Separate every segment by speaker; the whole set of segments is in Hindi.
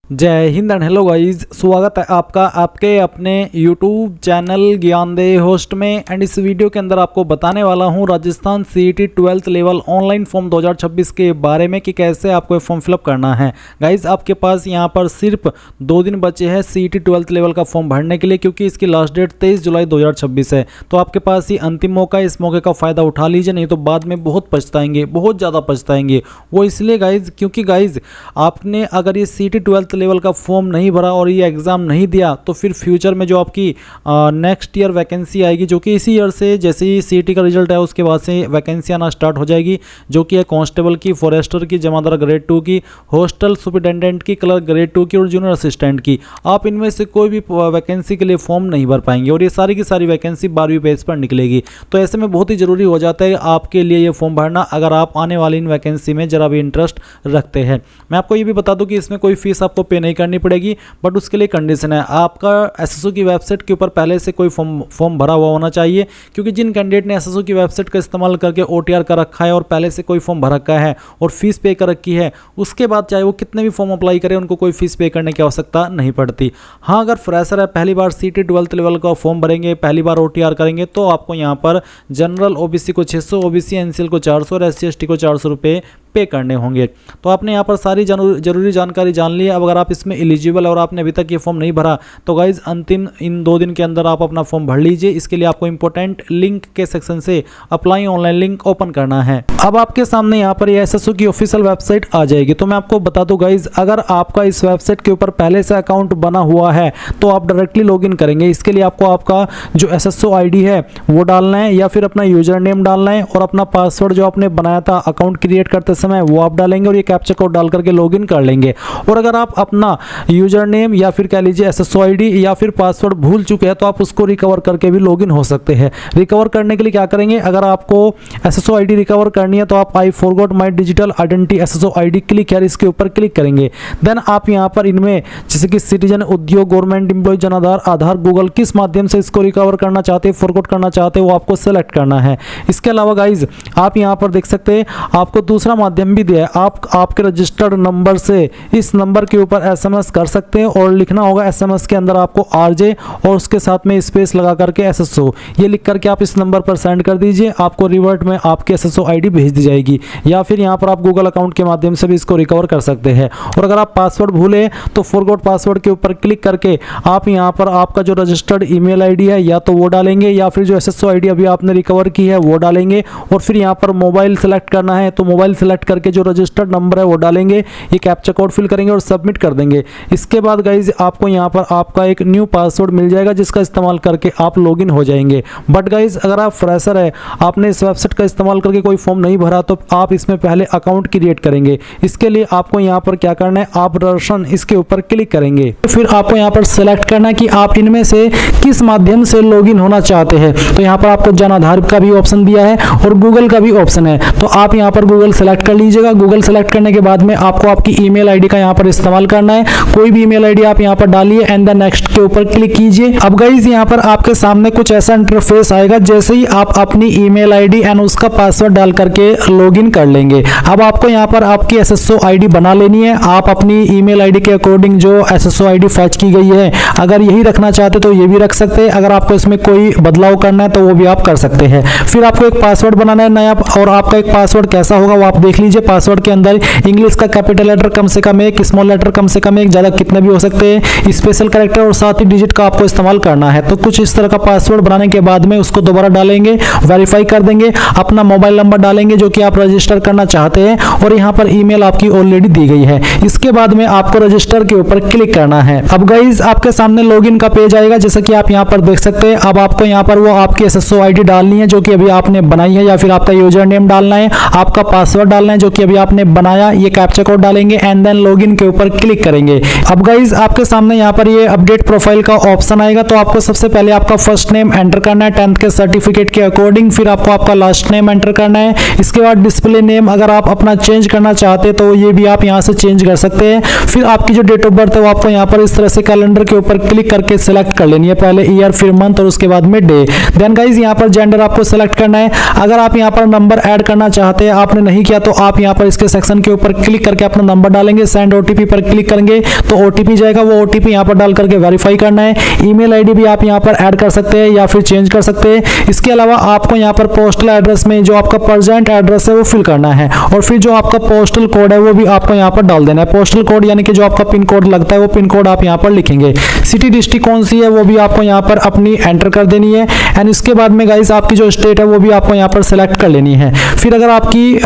Speaker 1: जय हिंद एंड हेलो गाइस, स्वागत है आपका आपके अपने YouTube चैनल ज्ञानदेह होस्ट में। एंड इस वीडियो के अंदर आपको बताने वाला हूं Rajasthan CET 12th level online form 2026 के बारे में कि कैसे आपको फॉर्म फिलअप करना है। गाइस आपके पास यहां पर सिर्फ 2 दिन बचे हैं सीईटी 12th लेवल का फॉर्म भरने के लिए, क्योंकि इसकी लास्ट डेट 23 जुलाई 2026 है। तो आपके पास ही अंतिम मौका है, इस मौके का फ़ायदा उठा लीजिए, नहीं तो बाद में बहुत पछताएंगे, बहुत ज़्यादा पछताएंगे। वो इसलिए गाइज क्योंकि गाइज आपने अगर ये सीईटी 12th लेवल का फॉर्म नहीं भरा और ये एग्ज़ाम नहीं दिया तो फिर फ्यूचर में जो आपकी नेक्स्ट ईयर वैकेंसी आएगी, जो कि इसी ईयर से जैसे ही सीईटी का रिजल्ट है उसके बाद से वैकेंसी आना स्टार्ट हो जाएगी, जो कि है कांस्टेबल की, फॉरेस्टर की, जमादार ग्रेड 2 की, हॉस्टल सुपरिटेंडेंट की, क्लर्क ग्रेड 2 की और जूनियर असिस्टेंट की। आप इनमें से कोई भी वैकेंसी के लिए फॉर्म नहीं भर पाएंगे और ये सारी की सारी वैकेंसी 12वीं पेज पर निकलेगी। तो ऐसे में बहुत ही ज़रूरी हो जाता है आपके लिए ये फॉर्म भरना, अगर आप आने वाली इन वैकेंसी में ज़रा भी इंटरेस्ट रखते हैं। मैं आपको ये भी बता दूं कि इसमें कोई फीस आपको पे नहीं करनी पड़ेगी, बट उसके लिए कंडीशन है, आपका एसएसओ की वेबसाइट के ऊपर पहले से कोई फॉर्म भरा हुआ होना चाहिए। क्योंकि जिन कैंडिडेट ने एसएसओ की वेबसाइट का इस्तेमाल करके ओटीआर कर रखा है और पहले से कोई फॉर्म भर रखा है और फीस पे कर रखी है, उसके बाद चाहे वो कितने भी फॉर्म अप्लाई करें उनको कोई फीस पे करने की आवश्यकता नहीं पड़ती। हाँ, अगर फ्रेशर है, पहली बार सीईटी 12th लेवल का फॉर्म भरेंगे, पहली बार ओटीआर करेंगे, तो आपको यहाँ पर जनरल ओबीसी को 600, ओबीसी एनसीएल को 400 और एससी एसटी को 400 रुपये पे करने होंगे। तो आपने यहाँ पर सारी जरूरी जानकारी जान ली है। अब अगर आप इसमें एलिजिबल है और आपने अभी तक ये फॉर्म नहीं भरा तो गाइज अंतिम इन 2 दिन के अंदर आप अपना फॉर्म भर लीजिए। इसके लिए आपको इंपॉर्टेंट लिंक के सेक्शन से अप्लाई ऑनलाइन लिंक ओपन करना है। अब आपके सामने यहाँ पर एसएसओ की ऑफिशियल वेबसाइट आ जाएगी। तो मैं आपको बता दूं गाइज, अगर आपका इस वेबसाइट के ऊपर पहले से अकाउंट बना हुआ है तो आप डायरेक्टली लॉगिन करेंगे। इसके लिए आपको आपका जो एसएसओ आईडी है वो डालना है, या फिर अपना यूजर नेम डालना है और अपना पासवर्ड जो आपने बनाया था अकाउंट क्रिएट करते समय वो आप डालेंगे और ये कैप्चा कोड डाल करके लॉगिन कर लेंगे। और अगर आप अपना यूजर नेम या फिर कह लीजिए एसएसओ आईडी या फिर पासवर्ड भूल चुके हैं तो आप उसको रिकवर करके भी लॉगिन हो सकते हैं। रिकवर करने के लिए क्या करेंगे, अगर आपको एसएसओ आईडी रिकवर करनी है तो आप I forgot my digital identity SSO ID click है, इसके ऊपर क्लिक करेंगे। देन आप यहाँ पर इनमें जैसे कि सिटीजन, उद्योग, गवर्नमेंट एम्प्लॉय, जन आधार, आधार, गूगल, किस माध्यम से इसको रिकवर करना चाहते हैं, फॉरगॉट करना चाहते हैं, वो आपको सेलेक्ट करना है। इसके अलावा गाइज आप यहाँ पर देख सकते हैं आपको दूसरा माध्यम भी दिया है। आप आपके रजिस्टर्ड नंबर से इस नंबर के ऊपर एसएमएस कर सकते हैं और लिखना होगा एसएमएस के अंदर आपको आरजे और उसके साथ में स्पेस लगा करके एसएसओ, ये लिख करके आप इस नंबर पर सेंड कर दीजिए। आपको रिवर्ट में आपकी एसएसओ आईडी भेज दी जाएगी, या फिर यहाँ पर आप गूगल अकाउंट के माध्यम से भी इसको रिकवर कर सकते हैं। और अगर आप पासवर्ड भूले तो फॉरगॉट पासवर्ड के ऊपर क्लिक करके आप यहाँ पर आपका जो रजिस्टर्ड ईमेल आईडी है या तो वो डालेंगे, या फिर जो एसएसओ आईडी अभी आपने रिकवर की है वो डालेंगे। और फिर यहाँ पर मोबाइल सेलेक्ट करना है तो मोबाइल सेलेक्ट करके जो रजिस्टर्ड नंबर है वो डालेंगे, ये कैप्चा कोड फिल करेंगे और सबमिट कर देंगे। इसके बाद गाइज आपको यहाँ पर आपका एक न्यू पासवर्ड मिल जाएगा जिसका इस्तेमाल करके आप लॉगिन हो जाएंगे। बट गाइज अगर आप फ्रेशर है, आपने इस वेबसाइट का इस्तेमाल करके कोई फॉर्म नहीं भरा, तो आप इसमें पहले अकाउंट क्रिएट करेंगे। इसके लिए आपको यहाँ पर क्या करना है, आप दर्शन इसके ऊपर क्लिक करेंगे। फिर आपको यहाँ पर सेलेक्ट करना है कि आप इनमें से किस माध्यम से लॉगिन होना चाहते हैं। तो यहाँ पर आपको जन आधार का भी ऑप्शन दिया है और गूगल का भी ऑप्शन है, तो आप यहाँ पर गूगल सेलेक्ट कर लीजिएगा। गूगल सेलेक्ट करने के बाद में आपको आपकी ईमेल आईडी का यहाँ पर इस्तेमाल करना है। कोई भी ईमेल आईडी आप यहाँ पर डालिए एंड देन नेक्स्ट के ऊपर क्लिक कीजिए। अब गाइज यहाँ पर आपके सामने कुछ ऐसा इंटरफेस आएगा, जैसे ही आप अपनी ईमेल आईडी एंड उसका पासवर्ड डाल करके लॉगिन कर लेंगे। अब आपको यहाँ पर आपकी एसएसओ आईडी बना लेनी है। आप अपनी ईमेल आईडी के अकॉर्डिंग जो एसएसओ आईडी फैच की गई है, अगर यही रखना चाहते तो ये भी रख सकते हैं। अगर आपको इसमें कोई बदलाव करना है तो वो भी आप कर सकते हैं। फिर आपको एक पासवर्ड बनाना है नया, और आपका एक पासवर्ड कैसा होगा वो आप देख लीजिए। पासवर्ड के अंदर इंग्लिश का कैपिटल लेटर कम से कम एक, स्मॉल लेटर कम से कम एक, ज़्यादा कितने भी हो सकते हैं, स्पेशल कैरेक्टर और साथ ही डिजिट का आपको इस्तेमाल करना है। तो कुछ इस तरह का पासवर्ड बनाने के बाद में उसको दोबारा डालेंगे, वेरीफाई कर देंगे, अपना मोबाइल नंबर डालेंगे जो कि आप रजिस्टर करना चाहते हैं, और यहाँ पर ईमेल आपकी ऑलरेडी दी गई है। इसके बाद में आपको रजिस्टर के ऊपर क्लिक करना है। अब गाइज आपके सामने लॉगिन का पेज आएगा, जैसा कि आप यहाँ पर देख सकते हैं। अब आपको यहाँ पर वो आपकी एसएसओ आईडी डालनी है जो कि अभी आपने बनाई है, या फिर आपका यूजर नेम डालना है, आपका पासवर्ड डालना है जो कि अभी आपने बनाया, ये कैप्चा कोड डालेंगे एंड देन लॉगिन के ऊपर क्लिक करेंगे। अब गाइज आपके सामने यहाँ पर ये अपडेट प्रोफाइल का ऑप्शन आएगा। तो आपको सबसे पहले आपका फर्स्ट नेम एंटर करना है 10th के सर्टिफिकेट के अकॉर्डिंग, फिर आपको आपका लास्ट नेम एंटर करना है। इसके बाद डिस्प्ले नेम अगर आप अपना चेंज करना चाहते हैं तो ये भी आप यहाँ से चेंज कर सकते हैं। फिर आपकी जो डेट ऑफ बर्थ है वो आपको यहाँ पर इस तरह से कैलेंडर के ऊपर क्लिक करके सिलेक्ट कर लेनी है, पहले ईयर फिर मंथ और उसके बाद में डे। देन गाइज यहाँ पर जेंडर आपको सेलेक्ट करना है। अगर आप यहाँ पर नंबर ऐड करना चाहते हैं, आपने नहीं किया तो आप यहाँ पर इसके सेक्शन के ऊपर क्लिक करके अपना नंबर डालेंगे, सेंड ओटीपी पर क्लिक करेंगे तो ओटीपी जाएगा, वो ओटीपी यहाँ पर डाल करके वेरीफाई करना है। ईमेल आईडी भी आप यहाँ पर ऐड कर सकते हैं या फिर चेंज कर सकते हैं। इसके अलावा आपको यहाँ पर पोस्टल एड्रेस में जो आपका प्रेजेंट एड्रेस है वो फिल करना है और फिर जो आपका पोस्टल कोड है वो भी आपको यहाँ पर डाल देना है। पोस्टल कोड यानी कि जो आपका पिन कोड लगता है वो पिन कोड आप यहाँ पर लिखेंगे। सिटी डिस्ट्रिक्ट कौन सी है वो भी आपको यहाँ पर अपनी एंटर कर देनी है एंड इसके बाद में गाइस आपकी जो स्टेट है वो भी आपको यहाँ पर सेलेक्ट कर लेनी है। फिर अगर आपकी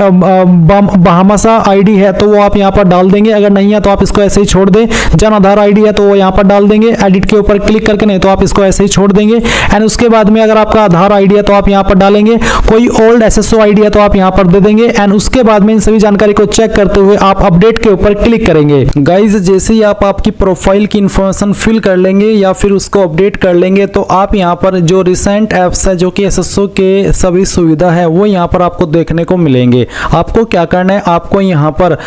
Speaker 1: बहामासा आईडी है तो वो आप यहाँ पर डाल देंगे, अगर नहीं है तो आप इसको ऐसे ही छोड़ दें। जन आधार आईडी है तो वो यहाँ पर डाल देंगे, एडिट के ऊपर क्लिक करके, नहीं तो आप इसको ऐसे ही छोड़ देंगे। एंड उसके बाद में अगर आपका आधार आईडी है तो आप यहाँ पर डालेंगे, कोई ओल्ड एसएसओ आईडी है तो आप यहाँ पर दे देंगे। एंड उसके बाद में इन सभी जानकारी को चेक करते हुए आप अपडेट के ऊपर क्लिक करेंगे। गाइज जैसे ही आप आपकी प्रोफाइल की इंफॉर्मेशन फिल कर लेंगे या फिर उसको अपडेट कर लेंगे तो आप यहाँ पर जो रिसेंट ऐप्स है जो कि एसएसओ के सभी सुविधा है वो यहाँ पर आपको देखने को मिलेंगे। आपको क्या करना है, आपको यहाँ पर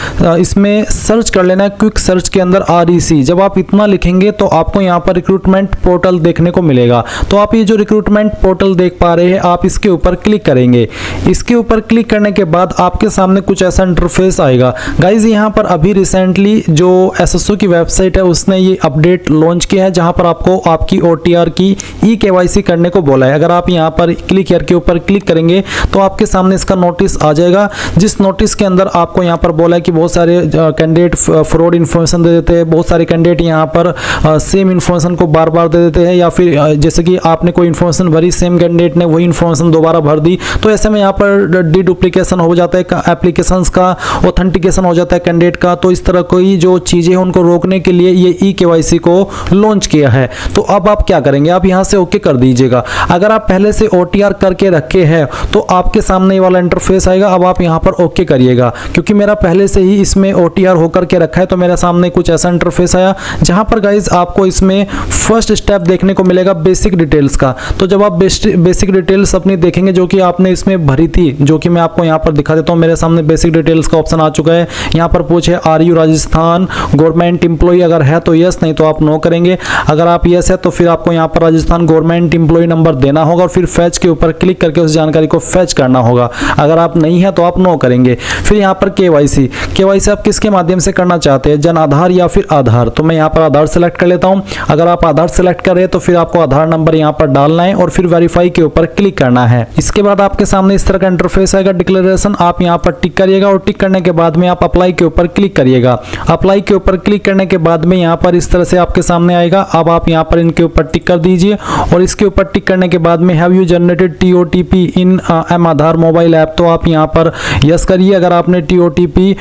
Speaker 1: इसमें सर्च कर लेना है, क्विक सर्च के अंदर REC। जब आप इतना लिखेंगे तो आपको यहाँ पर रिक्रूटमेंट पोर्टल देखने को मिलेगा। तो आप ये जो रिक्रूटमेंट पोर्टल देख पा रहे हैं आप इसके ऊपर क्लिक करेंगे। इसके ऊपर क्लिक करने के बाद आपके सामने कुछ ऐसा इंटरफेस आएगा। गाइज यहाँ पर अभी रिसेंटली जो एसएसओ की वेबसाइट है उसने ये अपडेट लॉन्च किया है जहाँ पर आपको आपकी OTR की eKYC करने को बोला है। अगर आप यहाँ पर क्लिक हियर के ऊपर क्लिक करेंगे तो आपके सामने इसका नोटिस आ जाएगा, जिस नोटिस के अंदर आपको यहाँ पर बोला है कि बहुत सारे कैंडिडेट फ्रॉड इन्फॉर्मेशन दे देते हैं, बहुत सारे कैंडिडेट यहाँ पर सेम इन्फॉर्मेशन को बार बार दे देते हैं, या फिर जैसे कि आपने कोई इन्फॉर्मेशन भरी, सेम कैंडिडेट ने वही इन्फॉर्मेशन दोबारा भर दी, तो ऐसे में यहाँ पर डुप्लीकेशन हो जाता है, एप्लीकेशंस का ऑथेंटिकेशन हो जाता है कैंडिडेट का। तो इस तरह कोई जो चीज़ें हैं उनको रोकने के लिए ये eKYC को लॉन्च किया है। तो अब आप क्या करेंगे, आप यहाँ से ओके कर दीजिएगा। अगर आप पहले से OTR करके रखे हैं तो आपके सामने ये वाला इंटरफेस आएगा। अब आप यहाँ पर ओके करिएगा, क्योंकि मेरा पहले से ही इसमें OTR होकर के रखा है तो मेरे सामने कुछ ऐसा इंटरफेस आया जहाँ पर गाइज आपको इसमें फर्स्ट स्टेप देखने को मिलेगा बेसिक डिटेल्स का। तो जब आप बेसिक डिटेल्स अपनी देखेंगे जो कि आपने इसमें भरी थी, जो कि मैं आपको यहाँ पर दिखा देता हूँ, मेरे सामने बेसिक डिटेल्स का ऑप्शन आ चुका है। यहाँ पर पूछे are you Rajasthan government employ, अगर है तो यस, नहीं तो आप नो करेंगे। अगर आप यस है तो फिर आपको यहाँ पर राजस्थान गवर्नमेंट एम्प्लॉय नंबर देना होगा और फिर फैच के ऊपर क्लिक करके उस जानकारी को फैच करना होगा। अगर आप नहीं है तो आप नो करेंगे। फिर यहाँ पर KYC आप किसके माध्यम से करना चाहते हैं, जन आधार या फिर आधार। तो मैं यहाँ पर आधार सेलेक्ट कर लेता हूँ। अगर आप आधार सेलेक्ट करें तो फिर आपको आधार नंबर यहाँ पर डालना है और फिर वेरीफाई के ऊपर क्लिक करना है। इसके बाद आपके सामने इस तरह का इंटरफेस आएगा, डिक्लेरेशन आप यहाँ पर टिक करिएगा और टिक करने के बाद में आप अप्लाई के ऊपर क्लिक करिएगा। अप्लाई के ऊपर क्लिक करने के बाद में यहाँ पर इस तरह से आपके सामने आएगा। अब आप यहाँ पर इनके ऊपर टिक कर दीजिए और इसके ऊपर टिक करने के बाद में have you generated TOTP in M Aadhaar mobile app, तो आप यहाँ पर यस करिए अगर आपने TOTP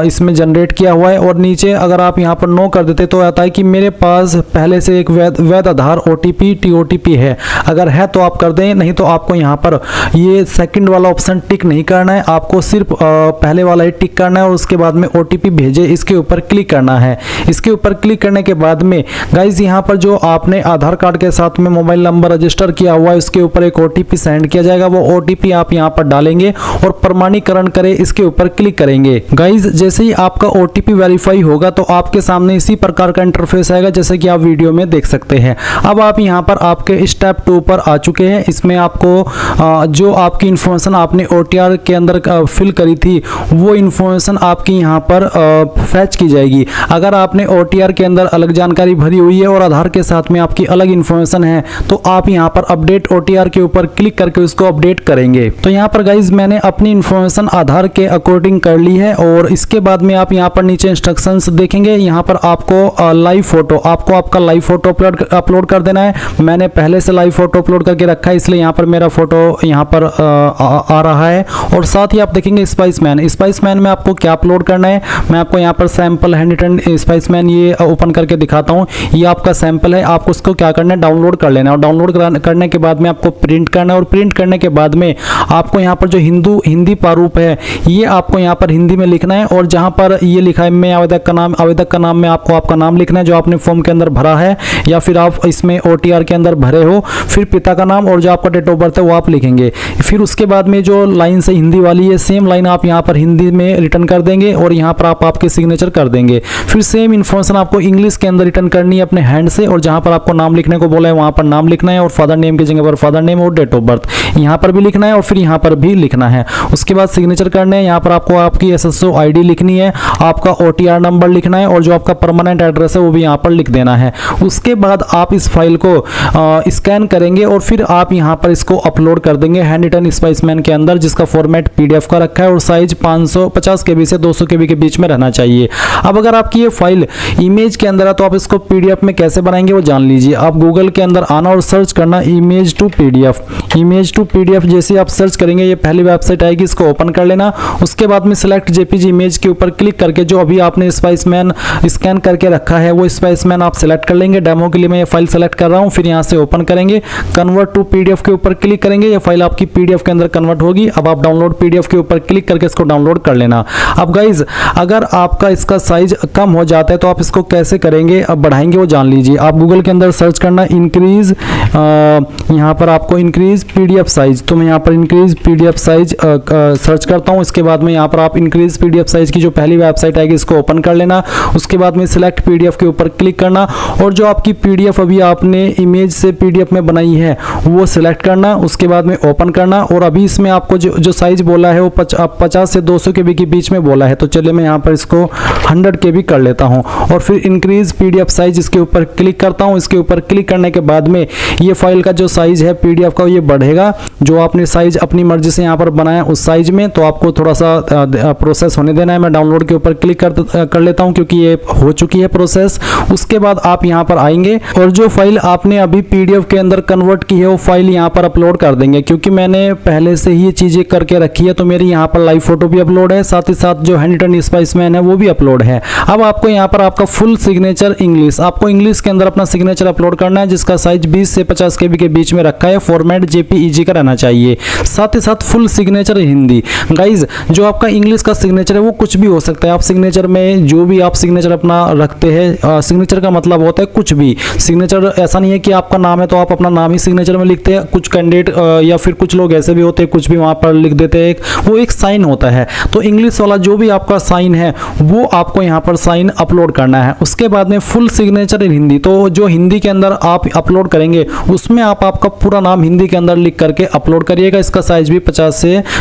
Speaker 1: इसमें जनरेट किया हुआ है। और नीचे अगर आप यहाँ पर नो कर देते तो आता है कि मेरे पास पहले से एक वैध आधार OTP TOTP है, अगर है तो आप कर दें, नहीं तो आपको यहाँ पर ये सेकंड वाला ऑप्शन टिक नहीं करना है, आपको सिर्फ पहले वाला ही टिक करना है और उसके बाद में OTP भेजे इसके ऊपर क्लिक करना है। इसके ऊपर क्लिक करने के बाद में गाइज यहाँ पर जो आपने आधार कार्ड के साथ में मोबाइल नंबर रजिस्टर किया हुआ है उसके ऊपर एक OTP सेंड किया जाएगा। वो OTP आप यहाँ पर डालेंगे और प्रमाणीकरण करें इसके ऊपर क्लिक करेंगे। गाइज जैसे ही आपका OTP वेरीफाई होगा तो आपके सामने इसी प्रकार का इंटरफेस आएगा जैसे कि आप वीडियो में देख सकते हैं। अब आप यहाँ पर आपके स्टेप 2 पर आ चुके हैं। इसमें आपको जो आपकी इंफॉर्मेशन आपने OTR के अंदर फिल करी थी वो इंफॉर्मेशन आपकी यहाँ पर फैच की जाएगी। अगर आपने OTR के अंदर अलग जानकारी भरी हुई है और आधार के साथ में आपकी अलग इंफॉर्मेशन है तो आप यहाँ पर अपडेट OTR के ऊपर क्लिक करके उसको अपडेट करेंगे। तो यहाँ पर गाइज मैंने अपनी इंफॉर्मेशन आधार के अकॉर्डिंग कर ली है और इसके बाद में आप यहाँ पर नीचे इंस्ट्रक्शंस देखेंगे। यहाँ पर आपको लाइव फोटो, आपको आपका लाइव फोटो अपलोड कर देना है। मैंने पहले से लाइव फोटो अपलोड करके रखा है इसलिए यहाँ पर मेरा फोटो यहाँ पर आ रहा है। और साथ ही आप देखेंगे स्पाइसमैन में आपको क्या अपलोड करना है। मैं आपको यहाँ पर सैंपल हैंड रिटन स्पाइसमैन ये ओपन करके दिखाता हूँ। ये आपका सैंपल है, आपको उसको क्या करना है, डाउनलोड कर लेना है। और डाउनलोड करने के बाद में आपको प्रिंट करना है और प्रिंट करने के बाद में आपको यहाँ पर जो हिंदी प्रारूप है ये आपको यहाँ पर हिंदी में लिखना है। और जहाँ पर ये लिखा है मैं आवेदक का नाम में आपको आपका नाम लिखना है जो आपने फॉर्म के अंदर भरा है या फिर आप इसमें OTR के अंदर भरे हो। फिर पिता का नाम और जो आपका डेट ऑफ बर्थ है वो आप लिखेंगे। फिर उसके बाद में जो लाइन से हिंदी वाली है सेम लाइन आप यहाँ पर हिंदी में रिटर्न कर देंगे और यहाँ पर आप आपके सिग्नेचर कर देंगे। फिर सेम इन्फॉर्मेशन आपको इंग्लिश के अंदर रिटर्न करनी है अपने हैंड से और जहाँ पर आपको नाम लिखने को बोला है वहाँ पर नाम लिखना है और फादर नेम की जगह पर फादर नेम और डेट ऑफ बर्थ यहाँ पर भी लिखना है और फिर यहाँ पर भी लिखना है। उसके बाद सिग्नेचर करने हैं। यहाँ पर आपको आपकी SSO ID लिखनी है, आपका OTR नंबर लिखना है और जो आपका परमानेंट एड्रेस है वो भी यहाँ पर लिख देना है। उसके बाद आप इस फाइल को स्कैन करेंगे और फिर आप यहाँ पर इसको अपलोड कर देंगे हैंडरिटन स्पाइसमैन के अंदर, जिसका फॉर्मेट PDF का रखा है और साइज 550 KB से 200 KB के बीच में रहना चाहिए। अब अगर आपकी ये फाइल इमेज के अंदर है तो आप इसको PDF में कैसे बनाएंगे वो जान लीजिए। आप गूगल के अंदर आना और सर्च करना इमेज टू PDF। जैसे आप सर्च करेंगे ये पहली वेबसाइट आएगी, इसको ओपन कर लेना। उसके बाद में सिलेक्ट JPG इमेज के ऊपर क्लिक करके जो अभी आपने स्पाइसमैन स्कैन करके रखा है वो स्पाइसमैन आप सेलेक्ट कर लेंगे। डेमो के लिए मैं ये फाइल सेलेक्ट कर रहा हूँ। फिर यहाँ से ओपन करेंगे, कन्वर्ट टू PDF के ऊपर क्लिक करेंगे, ये फाइल आपकी PDF के अंदर कन्वर्ट होगी। अब आप डाउनलोड PDF के ऊपर क्लिक करके इसको डाउनलोड कर लेना। अब गाइज अगर आपका इसका साइज कम हो जाता है तो आप इसको कैसे करेंगे, अब बढ़ाएंगे वो जान लीजिए। आप गूगल के अंदर सर्च करना इंक्रीज, यहाँ पर आपको इंक्रीज PDF साइज, तो मैं यहाँ पर इंक्रीज PDF साइज सर्च करता हूँ। इसके बाद में यहाँ पर आप इंक्रीज PDF साइज की जो पहली वेबसाइट आएगी इसको ओपन कर लेना। उसके बाद में सिलेक्ट PDF के ऊपर क्लिक करना और जो आपकी PDF अभी आपने इमेज से PDF में बनाई है वो सिलेक्ट करना। उसके बाद में ओपन करना और अभी इसमें आपको जो साइज बोला है वो 50 से 200 KB के बीच में बोला है, तो चलिए मैं यहाँ पर इसको 100 KB कर लेता हूँ और फिर इंक्रीज PDF साइज इसके ऊपर क्लिक करता हूँ। इसके ऊपर क्लिक करने के बाद में ये फाइल का जो साइज है PDF का ये बढ़ेगा। जो आपने साइज अपनी मर्जी से यहाँ पर बनाया उस साइज में, तो आपको थोड़ा सा प्रोसेस होने देना है। मैं डाउनलोड के ऊपर क्लिक कर लेता हूँ क्योंकि ये हो चुकी है प्रोसेस। उसके बाद आप यहाँ पर आएंगे और जो फाइल आपने अभी PDF के अंदर कन्वर्ट की है वो फाइल यहाँ पर अपलोड कर देंगे। क्योंकि मैंने पहले से ही ये चीज़ें करके रखी है तो मेरी यहाँ पर लाइव फोटो भी अपलोड है, साथ ही साथ जो हैंडरिटन स्पाइसमैन है वो भी अपलोड है। अब आपको यहाँ पर आपका फुल सिग्नेचर इंग्लिश, आपको इंग्लिश के अंदर अपना सिग्नेचर अपलोड करना है, जिसका साइज 20 से 50 KB के बीच में रखा है। फॉर्मेट JPEG का रहना चाहिए। साथ ही साथ फुल सिग्नेचर हिंदी। गाइज जो आपका इंग्लिश का सिग्नेचर है वो कुछ भी हो सकता है। आप सिग्नेचर में जो भी आप सिग्नेचर अपना रखते हैं, सिग्नेचर का मतलब होता है कुछ भी। सिग्नेचर ऐसा नहीं है कि आपका नाम है तो आप अपना नाम ही सिग्नेचर में लिखते हैं। कुछ कैंडिडेट या फिर कुछ लोग ऐसे भी होते हैं कुछ भी वहाँ पर लिख देते हैं, वो एक साइन होता है। तो इंग्लिश वाला जो भी आपका साइन है वो आपको यहाँ पर साइन अपलोड करना है। उसके बाद में फुल सिग्नेचर इन हिंदी, तो जो हिंदी के अंदर आप अपलोड करेंगे उसमें आप आपका पूरा नाम हिंदी के अंदर लिख करके अपलोड करिएगा। इसका साइज भी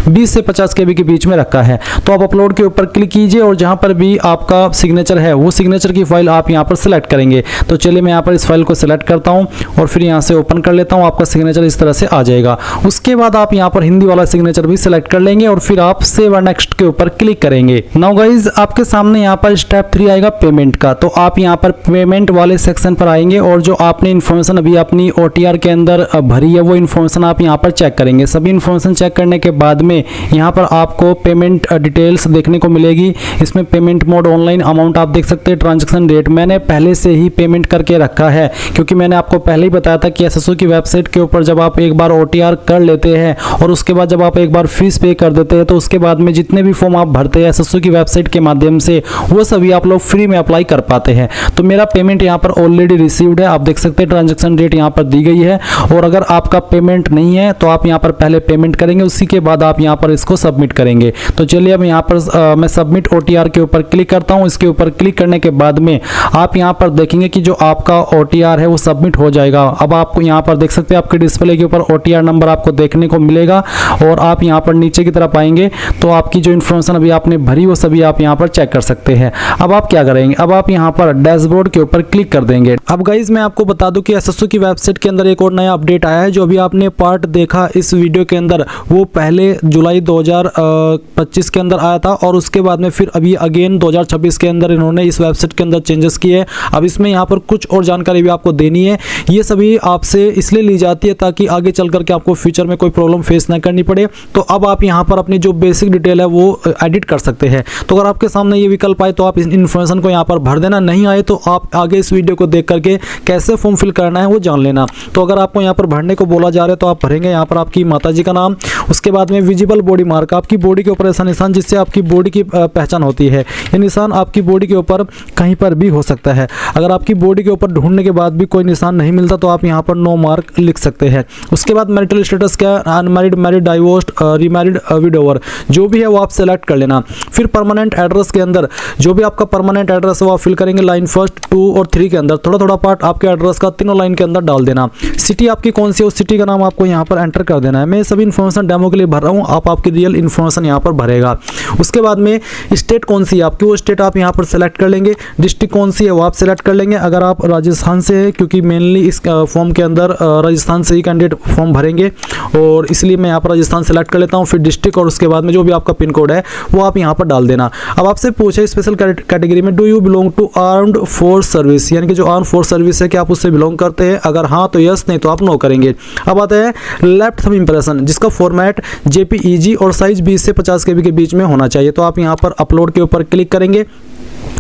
Speaker 1: 20 से 50 KB के बीच में रखा है। तो आप अपलोड के ऊपर क्लिक कीजिए और जहाँ पर भी आपका सिग्नेचर है वो सिग्नेचर की फाइल आप यहाँ पर सिलेक्ट करेंगे। तो चलिए मैं यहाँ पर इस फाइल को सिलेक्ट करता हूँ और फिर यहाँ से ओपन कर लेता हूँ। आपका सिग्नेचर इस तरह से आ जाएगा। उसके बाद आप यहाँ पर हिंदी वाला सिग्नेचर भी सिलेक्ट कर लेंगे और फिर आप सेव और नेक्स्ट के ऊपर क्लिक करेंगे। नाउ गाइज आपके सामने यहाँ पर स्टेप 3 आएगा पेमेंट का। तो आप यहाँ पर पेमेंट वाले सेक्शन पर आएंगे और जो आपने इन्फॉर्मेशन अभी अपनी OTR के अंदर भरी है वो इन्फॉर्मेशन आप यहाँ पर चेक करेंगे। सभी इन्फॉर्मेशन चेक करने के बाद में यहाँ पर आपको पेमेंट डिटेल्स देखने को मिलेगी। इसमें पेमेंट मोड ऑनलाइन, अमाउंट आप देख सकते हैं, ट्रांजैक्शन डेट मैंने पहले से ही पेमेंट करके रखा है क्योंकि मैंने आपको पहले ही बताया था कि SSO की वेबसाइट के ऊपर जब आप एक बार OTR कर लेते हैं और उसके बाद जब आप एक बार फीस पे कर देते हैं तो उसके बाद में जितने भी फॉर्म आप भरते हैं SSO की वेबसाइट के माध्यम से वो सभी आप लोग फ्री में अप्लाई कर पाते हैं। तो मेरा पेमेंट यहाँ पर ऑलरेडी रिसीव्ड है, आप देख सकते हैं ट्रांजैक्शन डेट यहाँ पर दी गई है। और अगर आपका पेमेंट नहीं है तो आप यहाँ पर पहले पेमेंट करेंगे, उसी के बाद आप यहाँ पर इसको सबमिट करेंगे। तो चलिए अब यहाँ पर मैं सबमिट OTR के ऊपर क्लिक करता हूँ। इसके ऊपर क्लिक करने के बाद में आप यहाँ पर देखेंगे कि जो आपका OTR है वो सबमिट हो जाएगा। अब आपको यहाँ पर देख सकते हैं आपके डिस्प्ले के ऊपर OTR नंबर आपको देखने को मिलेगा और आप यहाँ पर नीचे की तरफ आएंगे तो आपकी जो इन्फॉर्मेशन अभी आपने भरी वो सभी आप यहाँ पर चेक कर सकते हैं। अब आप क्या करेंगे, अब आप यहाँ पर डैशबोर्ड के ऊपर क्लिक कर देंगे। अब गाइज मैं आपको बता दूं कि SSO की वेबसाइट के अंदर एक और नया अपडेट आया है। जो अभी आपने पार्ट देखा इस वीडियो के अंदर वो पहले जुलाई 2025 के अंदर आया था और उसके बाद में फिर अभी अगेन 2026 के अंदर इन्होंने इस वेबसाइट के अंदर चेंजेस किए। अब इसमें यहाँ पर कुछ और जानकारी भी आपको देनी है। ये सभी आपसे इसलिए ली जाती है ताकि आगे चल करके आपको फ्यूचर में कोई प्रॉब्लम फेस ना करनी पड़े। तो अब आप यहाँ पर अपनी जो बेसिक डिटेल है वो एडिट कर सकते हैं। तो अगर आपके सामने ये विकल्प आए तो आप इस इन्फॉर्मेशन को यहाँ पर भर देना, नहीं आए तो आप आगे इस वीडियो को देख करके कैसे फॉर्म फिल करना है वो जान लेना। तो अगर आपको यहाँ पर भरने को बोला जा रहा है तो आप भरेंगे यहाँ पर आपकी माताजी का नाम, उसके बाद में विजिबल बॉडी मार्क, आपकी बॉडी के ऊपर ऐसा निशान जिससे आपकी बॉडी की पहचान होती है। ये निशान आपकी बॉडी के ऊपर कहीं पर भी हो सकता है। अगर आपकी बॉडी के ऊपर ढूंढने के बाद भी कोई निशान नहीं मिलता तो आप यहाँ पर नो मार्क लिख सकते हैं। उसके बाद मैरिटल स्टेटस क्या, unmarried, married, divorced, remarried, widower, जो भी है वो आप सेलेक्ट कर लेना। फिर परमानेंट एड्रेस के अंदर जो भी आपका परमानेंट एड्रेस है वो आप फिल करेंगे लाइन 1, 2 और 3 के अंदर। थोड़ा थोड़ा पार्ट आपके एड्रेस का तीनों लाइन के अंदर डाल देना। सिटी आपकी कौन सी है उस सिटी का नाम आपको यहाँ पर एंटर कर देना है। मैं सभी इन्फॉर्मेशन डेमो के लिए भर रहा हूँ, आप आपकी रियल इन्फॉर्मेशन इन्फॉर्मेशन यहाँ पर भरेगा। उसके बाद में स्टेट कौन सी है आपकी, वो स्टेट आप यहाँ पर सेलेक्ट कर लेंगे। डिस्ट्रिक्ट कौन सी है वो आप सेलेक्ट कर लेंगे। अगर आप राजस्थान से है, क्योंकि मेनली इस फॉर्म के अंदर राजस्थान से ही कैंडिडेट फॉर्म भरेंगे और इसलिए मैं यहाँ पर राजस्थान सेलेक्ट कर लेता हूँ। फिर डिस्ट्रिक्ट और उसके बाद में जो भी आपका पिन कोड है वो आप यहाँ पर डाल देना। अब आपसे पूछे स्पेशल कैटेगरी में do you belong to armed force service, यानी कि जो आर्म फोर्स सर्विस है कि आप उससे बिलोंग करते हैं। अगर हाँ तो यस, नहीं तो आप नो करेंगे। अब आता है लेफ्ट थंब इंप्रेशन, जिसका फॉर्मेट JPEG और साइज 20 से 50 KB के बीच में होना चाहिए। तो आप यहाँ पर अपलोड के ऊपर क्लिक करेंगे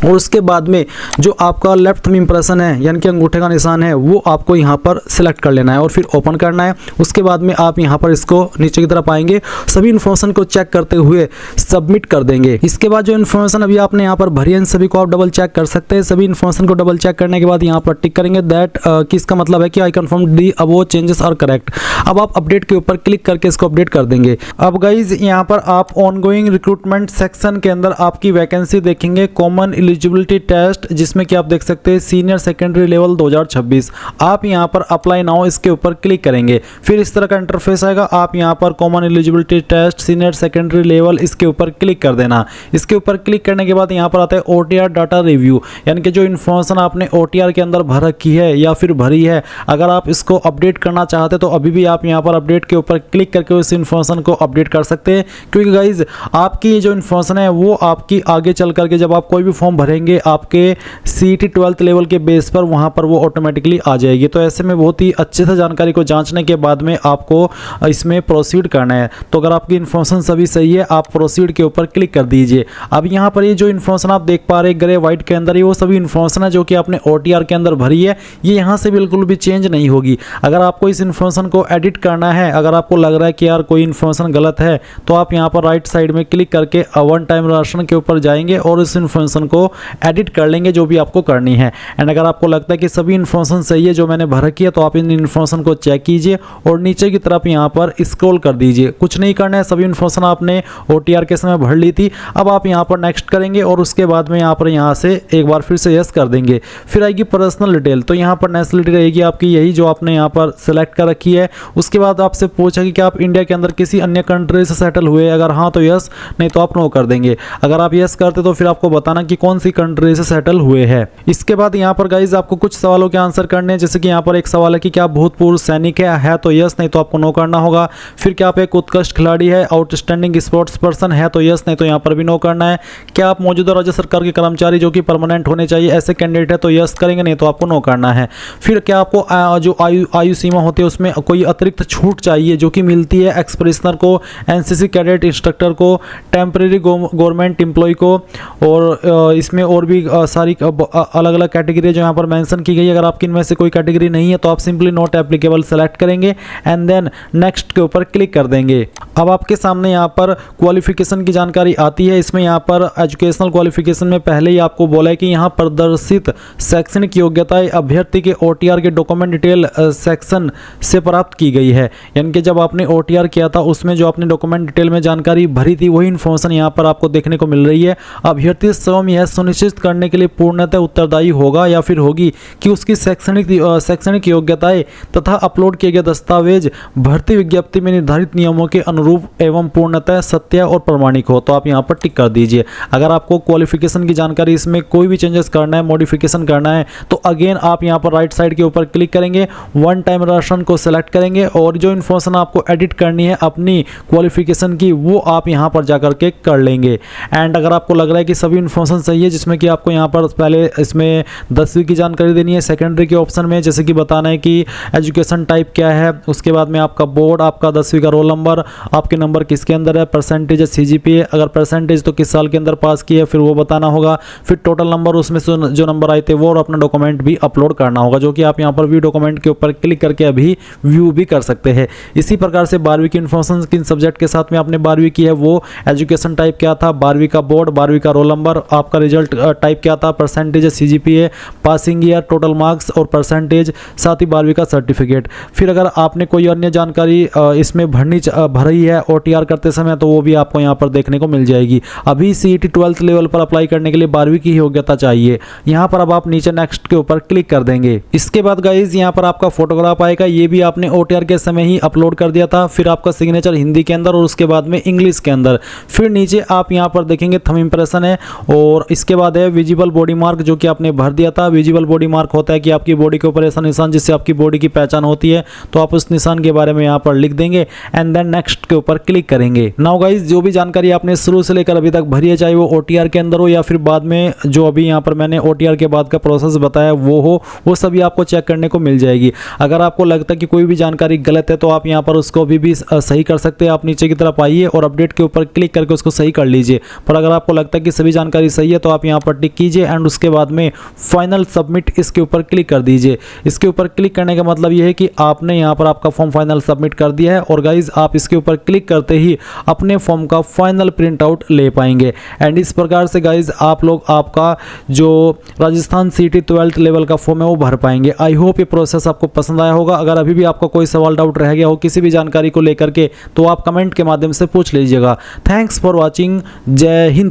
Speaker 1: और उसके बाद में जो आपका लेफ्ट थंब इंप्रेशन है यानी कि अंगूठे का निशान है वो आपको यहाँ पर सिलेक्ट कर लेना है और फिर ओपन करना है। उसके बाद में आप यहाँ पर इसको नीचे की तरफ आएंगे, सभी इन्फॉर्मेशन को चेक करते हुए सबमिट कर देंगे। इसके बाद जो इन्फॉर्मेशन अभी आपने यहाँ पर भरी है इन सभी को आप डबल चेक कर सकते हैं। सभी इन्फॉर्मेशन को डबल चेक करने के बाद यहाँ पर टिक करेंगे दैट कि इसका मतलब है कि I confirm the above changes are correct. अब आप अपडेट के ऊपर क्लिक करके इसको अपडेट कर देंगे। अब गाइज यहाँ पर आप ऑनगोइंग रिक्रूटमेंट सेक्शन के अंदर आपकी वैकेंसी देखेंगे, कॉमन एलिजिबिलिटी टेस्ट, जिसमें कि आप देख सकते हैं सीनियर सेकेंडरी लेवल 2026। आप यहां पर अप्लाई नाउ इसके ऊपर क्लिक करेंगे, फिर इस तरह का इंटरफेस आएगा। आप यहां पर common eligibility test senior secondary level इसके ऊपर क्लिक कर देना। इसके ऊपर क्लिक करने के बाद यहां पर आता है OTR डाटा रिव्यू, यानी कि जो इन्फॉर्मेशन आपने OTR के अंदर भर रखी है या फिर भरी है, अगर आप इसको अपडेट करना चाहते तो अभी भी आप यहां पर अपडेट के ऊपर क्लिक करके उस इन्फॉर्मेशन को अपडेट कर सकते हैं। क्योंकि गाइज आपकी जो इन्फॉर्मेशन है वो आपकी आगे चल करके जब आप कोई भी फॉर्म भरेंगे आपके CET 12th लेवल के बेस पर वहां पर वो ऑटोमेटिकली आ जाएगी। तो ऐसे में बहुत ही अच्छे से जानकारी को जांचने के बाद में आपको इसमें प्रोसीड करना है। तो अगर आपकी इन्फॉर्मेशन सभी सही है आप प्रोसीड के ऊपर क्लिक कर दीजिए। अब यहाँ पर ये जो इन्फॉर्मेशन आप देख पा रहे हैं ग्रे व्हाइट के अंदर, ये वो सभी इन्फॉर्मेशन है जो कि आपने OTR के अंदर भरी है, ये यहाँ से बिल्कुल भी चेंज नहीं होगी। अगर आपको इस इन्फॉर्मेशन को एडिट करना है, अगर आपको लग रहा है कि यार कोई इन्फॉर्मेशन गलत है, तो आप यहाँ पर राइट साइड में क्लिक करके वन टाइम राशन के ऊपर जाएंगे और इस इन्फॉर्मेशन को एडिट कर लेंगे जो भी आपको करनी है। एंड अगर आपको लगता है कि सभी इन्फॉर्मेशन सही है जो मैंने भर रखी है, तो आप इन इन्फॉर्मेशन को चेक कीजिए और नीचे की तरफ यहाँ पर स्क्रॉल कर दीजिए। कुछ नहीं करना है, सभी इन्फॉर्मेशन आपने OTR के समय भर ली थी। अब आप यहाँ पर नेक्स्ट करेंगे और उसके बाद में यहाँ से एक बार फिर से यस कर देंगे। फिर आएगी पर्सनल डिटेल, तो यहाँ पर नेशनलिटी रहेगी आपकी यही जो आपने यहाँ पर सेलेक्ट कर रखी है। उसके बाद आपसे पूछा कि क्या आप इंडिया के अंदर किसी अन्य कंट्री से सेटल हुए, अगर हाँ तो यस, नहीं तो आप नो कर देंगे। अगर आप यस करते तो फिर आपको बताना कि कौन सी कंट्री से सेटल हुए हैं। इसके बाद यहाँ पर गाइज आपको कुछ सवालों के आंसर करने हैं, जैसे कि यहाँ पर एक सवाल है कि क्या आप भूतपूर्व सैनिक है तो यस, नहीं तो आपको नो करना होगा। फिर क्या आप एक उत्कृष्ट खिलाड़ी है, आउटस्टैंडिंग स्पोर्ट्स पर्सन है तो यस, नहीं तो यहाँ पर भी नो करना है। क्या आप मौजूदा राज्य सरकार के कर्मचारी जो कि परमानेंट होने चाहिए ऐसे कैंडिडेट है तो यस करेंगे, नहीं तो आपको नो करना है। फिर क्या आपको जो आयु सीमा होती है उसमें कोई अतिरिक्त छूट चाहिए जो कि मिलती है एक्स प्रिजनर को, NCC कैडेट इंस्ट्रक्टर को, टेम्परेरी गवर्नमेंट एम्प्लॉय को, और इसमें और भी सारी अलग अलग कैटेगरी जो यहाँ पर मेंशन की गई है। अगर आपकी इनमें से कोई कैटेगरी नहीं है तो आप सिंपली नॉट एप्लीकेबल सेलेक्ट करेंगे एंड देन नेक्स्ट के ऊपर क्लिक कर देंगे। अब आपके सामने यहाँ पर क्वालिफिकेशन की जानकारी आती है। इसमें यहाँ पर एजुकेशनल क्वालिफिकेशन में पहले ही आपको बोला है कि यहाँ प्रदर्शित शैक्षणिक योग्यताएं अभ्यर्थी के OTR के डॉक्यूमेंट डिटेल सेक्शन से प्राप्त की गई है, यानी कि जब आपने OTR किया था उसमें जो आपने डॉक्यूमेंट डिटेल में जानकारी भरी थी वही इन्फॉर्मेशन यहाँ पर आपको देखने को मिल रही है। अभ्यर्थी स्वयं यह सुनिश्चित करने के लिए पूर्णतः उत्तरदायी होगा या फिर होगी कि उसकी शैक्षणिक योग्यताएं तथा अपलोड किए गए दस्तावेज भर्ती विज्ञप्ति में निर्धारित नियमों के अनुरूप एवं पूर्णतः सत्य और प्रमाणिक हो। तो आप यहाँ पर टिक कर दीजिए। अगर आपको क्वालिफिकेशन की जानकारी इसमें कोई भी चेंजेस करना है, मॉडिफिकेशन करना है, तो अगेन आप यहाँ पर राइट साइड के ऊपर क्लिक करेंगे, वन टाइम राशन को सेलेक्ट करेंगे और जो इन्फॉर्मेशन आपको एडिट करनी है अपनी क्वालिफिकेशन की वो आप यहाँ पर जाकर के कर लेंगे। एंड अगर आपको लग रहा है कि सभी इन्फॉर्मेशन सही है, जिसमें कि आपको यहाँ पर पहले इसमें 10वीं की जानकारी देनी है, सेकेंडरी के ऑप्शन में जैसे कि बताना है कि एजुकेशन टाइप क्या है, उसके बाद में आपका बोर्ड, आपका 10वीं का रोल नंबर, आपके नंबर किसके अंदर है, परसेंटेज है, CGPA, अगर परसेंटेज तो किस साल के अंदर पास किया फिर वो बताना होगा। फिर टोटल नंबर उसमें से जो नंबर आए थे वो, और अपना डॉक्यूमेंट भी अपलोड करना होगा जो कि आप यहाँ पर व्यू डॉक्यूमेंट के ऊपर क्लिक करके अभी व्यू भी कर सकते हैं। इसी प्रकार से 12वीं की इन्फॉर्मेशन किन सब्जेक्ट के साथ में आपने 12वीं की है वो, एजुकेशन टाइप क्या था, 12वीं का बोर्ड, 12वीं का रोल नंबर, आपका आपका रिजल्ट टाइप क्या था, percentage, CGPA, passing year, total marks और परसेंटेज, साथ ही 12वीं का सर्टिफिकेट। फिर अगर आपने कोई अन्य जानकारी इसमें भरी है OTR करते समय तो वो भी आपको यहाँ पर देखने को मिल जाएगी। अभी CET 12th लेवल पर अप्लाई करने के लिए 12वीं की योग्यता चाहिए। यहाँ पर अब आप नीचे नेक्स्ट के ऊपर क्लिक कर देंगे। इसके बाद गाइज यहाँ पर आपका फोटोग्राफ आएगा, ये भी आपने OTR के समय ही अपलोड कर दिया था। फिर आपका सिग्नेचर हिंदी के अंदर और उसके बाद में इंग्लिश के अंदर। फिर नीचे आप यहाँ पर देखेंगे थंब इंप्रेशन है और इसके बाद है विजिबल बॉडी मार्क जो कि आपने भर दिया था। विजिबल बॉडी मार्क होता है कि आपकी बॉडी के ऊपर ऐसा निशान जिससे आपकी बॉडी की पहचान होती है, तो आप उस निशान के बारे में यहाँ पर लिख देंगे एंड देन नेक्स्ट के ऊपर क्लिक करेंगे। नाउ गाइज जो भी जानकारी आपने शुरू से लेकर अभी तक भरी है, चाहे वो OTR के अंदर हो या फिर बाद में जो अभी यहाँ पर मैंने OTR के बाद का प्रोसेस बताया वो हो, वो सभी आपको चेक करने को मिल जाएगी। अगर आपको लगता है कि कोई भी जानकारी गलत है तो आप यहाँ पर उसको भी सही कर सकते हैं। आप नीचे की तरफ आइए और अपडेट के ऊपर क्लिक करके उसको सही कर लीजिए। पर अगर आपको लगता है कि सभी जानकारी सही है तो आप यहाँ पर टिक कीजिए एंड उसके बाद में फाइनल सबमिट इसके ऊपर क्लिक कर दीजिए। इसके ऊपर क्लिक करने का मतलब ये है कि आपने यहाँ पर आपका फॉर्म फाइनल सबमिट कर दिया है और गाइज आप इसके ऊपर क्लिक करते ही अपने फॉर्म का फाइनल प्रिंट आउट ले पाएंगे। एंड इस प्रकार से गाइज आप लोग आपका जो राजस्थान CET 12th लेवल का फॉर्म है वो भर पाएंगे। आई होप ये प्रोसेस आपको पसंद आया होगा। अगर अभी भी आपका कोई सवाल डाउट रह गया हो किसी भी जानकारी को लेकर के तो आप कमेंट के माध्यम से पूछ लीजिएगा। Thanks for watching. जय हिंद।